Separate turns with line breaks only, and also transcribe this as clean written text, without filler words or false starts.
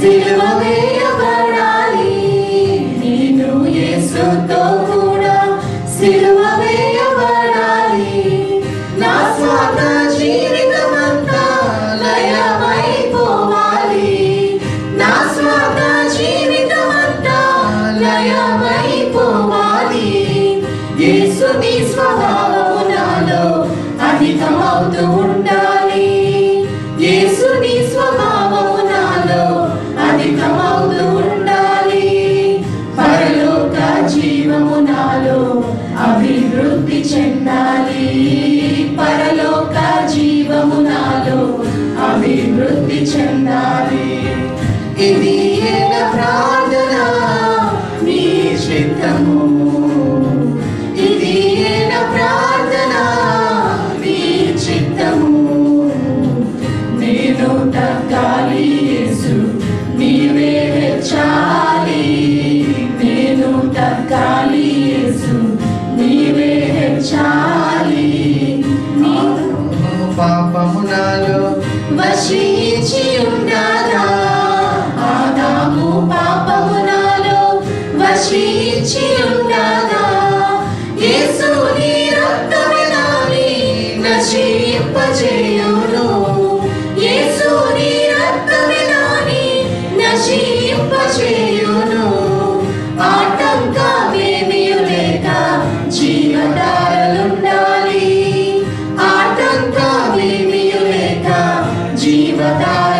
సిలువ వేయబడాలి, నేను యేసుతో కూడా సిలువ వేయబడాలి. నా స్వార్థ జీవితమంతా లయమైపోవాలి, నా స్వార్థ జీవితమంతా లయమైపోవాలి. యేసుని స్వభావము నాలో అధికమవుతూ ఉండాలి, యేసుని స్వభావము నాలో అధికమవుతూ ఉండాలి. పరలోక జీవము నాలో అభివృద్ధి చెందాలి, పరలోక జీవము నాలో అభివృద్ధి చెందాలి. ఇది నా ప్రార్థన, నీ చిత్తము, ఇది నా ప్రార్థన, నీ చిత్తము. నేను తగ్గాలి యేసు, నీవే హెచ్చాలి, నేను తగ్గాలి యేసు, నీవే హెచ్చాలి.
పాపము నాలో
వశించి ఉండగా, ఆదాము పాపము నాలో వశించి ఉండగా, యేసు నీ రక్తమే నాని నశింపజేయును, యేసు నీ రక్తమే నాని నశింపజేయును. ఆటంకమేమీ లేక జీవధారలుండాలి, ఆటంకమేమీ లేక జీవధార